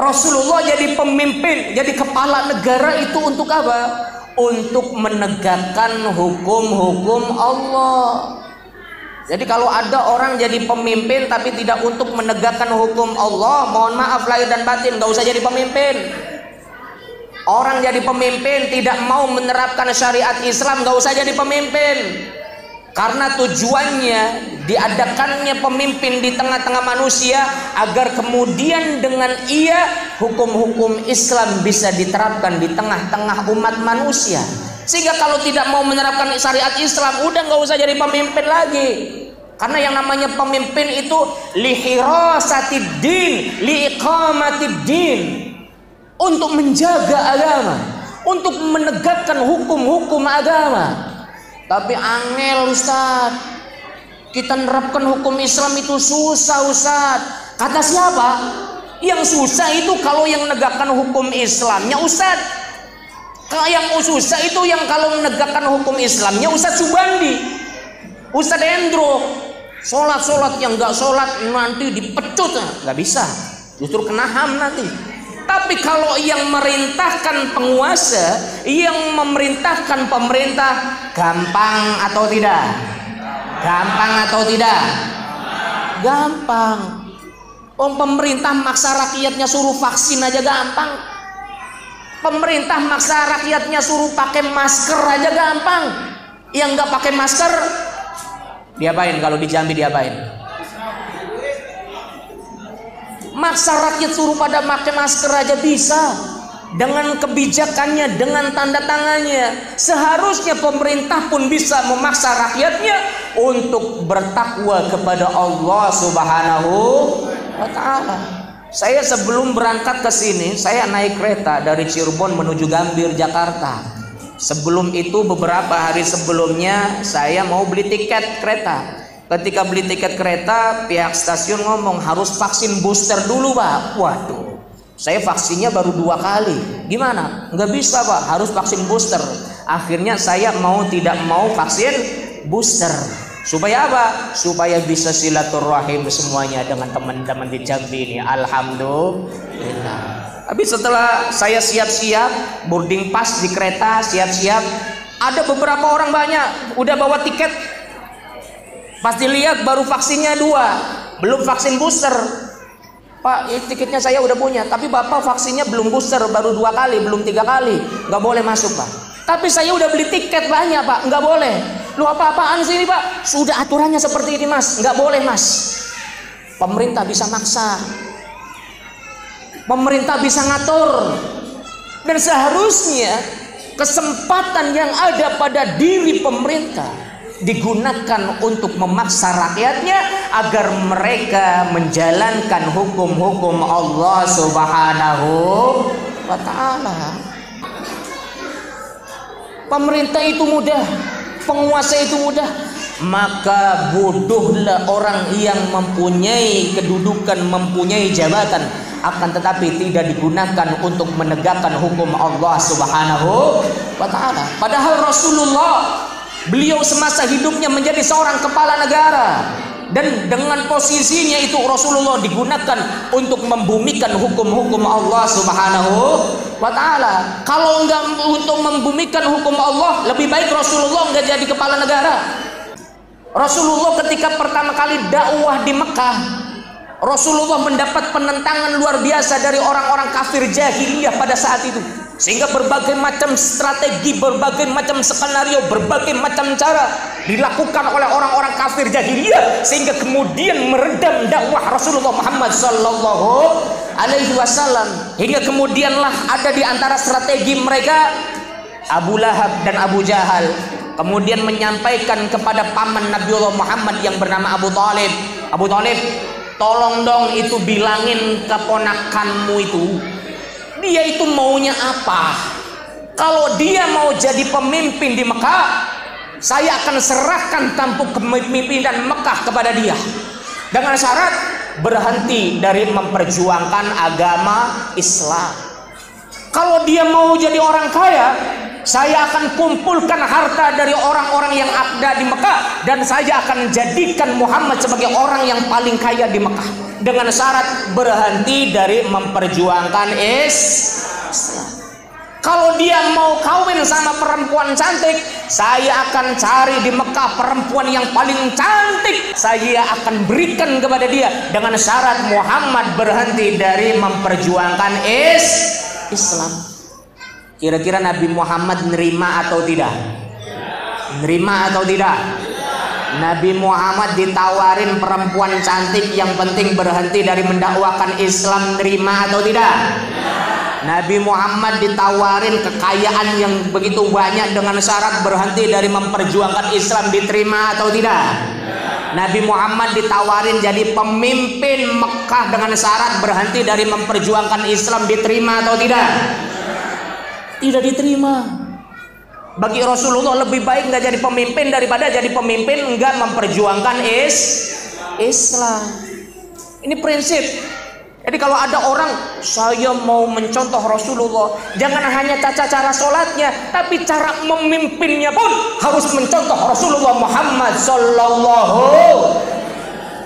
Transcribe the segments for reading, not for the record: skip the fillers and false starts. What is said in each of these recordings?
Rasulullah jadi pemimpin, jadi kepala negara itu untuk apa? Untuk menegakkan hukum-hukum Allah. Jadi kalau ada orang jadi pemimpin tapi tidak untuk menegakkan hukum Allah, mohon maaf lahir dan batin, gak usah jadi pemimpin. Orang jadi pemimpin tidak mau menerapkan syariat Islam, gak usah jadi pemimpin. Karena tujuannya diadakannya pemimpin di tengah-tengah manusia agar kemudian dengan ia hukum-hukum Islam bisa diterapkan di tengah-tengah umat manusia. Sehingga kalau tidak mau menerapkan syariat Islam, udah nggak usah jadi pemimpin lagi. Karena yang namanya pemimpin itu lihirasatid din, liiqamatid din, untuk menjaga agama, untuk menegakkan hukum-hukum agama. Tapi angel Ustaz, kita nerapkan hukum Islam itu susah Ustaz. Kata siapa? Yang susah itu kalau yang menegakkan hukum Islamnya Ustaz. Kalau yang susah itu yang kalau menegakkan hukum Islamnya Ustaz Subandi, Ustaz Endro. Sholat yang nggak sholat nanti dipecut, nggak bisa, justru kena HAM nanti. Tapi kalau yang merintahkan penguasa, yang memerintahkan pemerintah, gampang atau tidak? Gampang atau tidak? Gampang. Pemerintah maksa rakyatnya suruh vaksin aja gampang. Pemerintah maksa rakyatnya suruh pakai masker aja gampang. Yang nggak pakai masker, diapain? Kalau di Jambi diapain? Maksa rakyat suruh pada pakai masker aja bisa. Dengan kebijakannya, dengan tanda tangannya. Seharusnya pemerintah pun bisa memaksa rakyatnya untuk bertakwa kepada Allah Subhanahu wa ta'ala. Saya sebelum berangkat ke sini, saya naik kereta dari Cirebon menuju Gambir, Jakarta. Sebelum itu beberapa hari sebelumnya saya mau beli tiket kereta. Ketika beli tiket kereta, pihak stasiun ngomong harus vaksin booster dulu Pak. Waduh, saya vaksinnya baru 2 kali. Gimana? Nggak bisa Pak, harus vaksin booster. Akhirnya saya tidak mau vaksin booster. Supaya apa? Supaya bisa silaturahim semuanya dengan teman-teman di Jambi ini. Alhamdulillah. Habis setelah saya siap-siap, boarding pass di kereta, siap-siap, ada beberapa orang banyak udah bawa tiket. Pas dilihat baru vaksinnya 2, belum vaksin booster. Pak, tiketnya saya udah punya, tapi Bapak vaksinnya belum booster, baru 2 kali, belum 3 kali, nggak boleh masuk Pak. Tapi saya udah beli tiket banyak Pak, nggak boleh. Lu apa-apaan sih ini Pak? Sudah aturannya seperti ini Mas, nggak boleh Mas. Pemerintah bisa maksa, pemerintah bisa ngatur, dan seharusnya kesempatan yang ada pada diri pemerintah digunakan untuk memaksa rakyatnya agar mereka menjalankan hukum-hukum Allah Subhanahu wa ta'ala. Pemerintah itu mudah, penguasa itu mudah, maka bodohlah orang yang mempunyai kedudukan, mempunyai jabatan, akan tetapi tidak digunakan untuk menegakkan hukum Allah Subhanahu wa ta'ala. Padahal Rasulullah, beliau semasa hidupnya menjadi seorang kepala negara, dan dengan posisinya itu Rasulullah digunakan untuk membumikan hukum-hukum Allah Subhanahu wa ta'ala. Kalau enggak untuk membumikan hukum Allah, lebih baik Rasulullah enggak jadi kepala negara. Rasulullah ketika pertama kali dakwah di Mekah, Rasulullah mendapat penentangan luar biasa dari orang-orang kafir jahiliyah pada saat itu. Sehingga berbagai macam strategi, berbagai macam skenario, berbagai macam cara dilakukan oleh orang-orang kafir jahiliyah, sehingga kemudian meredam dakwah Rasulullah Muhammad sallallahu alaihi wasallam. Hingga kemudianlah ada di antara strategi mereka Abu Lahab dan Abu Jahal kemudian menyampaikan kepada paman Nabiullah Muhammad yang bernama Abu Talib, Abu Talib, tolong dong itu bilangin keponakanmu itu, dia itu maunya apa? Kalau dia mau jadi pemimpin di Mekah, saya akan serahkan tampuk kepemimpinan Mekah kepada dia, dengan syarat berhenti dari memperjuangkan agama Islam. Kalau dia mau jadi orang kaya, Saya akan kumpulkan harta dari orang-orang yang ada di Mekah, dan saya akan jadikan Muhammad sebagai orang yang paling kaya di Mekah, dengan syarat berhenti dari memperjuangkan Islam. Kalau dia mau kawin sama perempuan cantik, saya akan cari di Mekah perempuan yang paling cantik, saya akan berikan kepada dia, dengan syarat Muhammad berhenti dari memperjuangkan Islam. Kira-kira Nabi Muhammad nerima atau tidak? Nerima atau tidak? Nabi Muhammad ditawarin perempuan cantik, yang penting berhenti dari mendakwakan Islam, nerima atau tidak? Nabi Muhammad ditawarin kekayaan yang begitu banyak dengan syarat berhenti dari memperjuangkan Islam, diterima atau tidak? Nabi Muhammad ditawarin jadi pemimpin Mekah dengan syarat berhenti dari memperjuangkan Islam, diterima atau tidak? Tidak diterima. Bagi Rasulullah lebih baik nggak jadi pemimpin daripada jadi pemimpin nggak memperjuangkan Islam. Ini prinsip. Jadi kalau ada orang, saya mau mencontoh Rasulullah, jangan hanya tata cara sholatnya, tapi cara memimpinnya pun harus mencontoh Rasulullah Muhammad Sallallahu.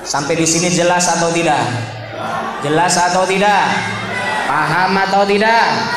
Sampai di sini jelas atau tidak? Jelas atau tidak? Paham atau tidak?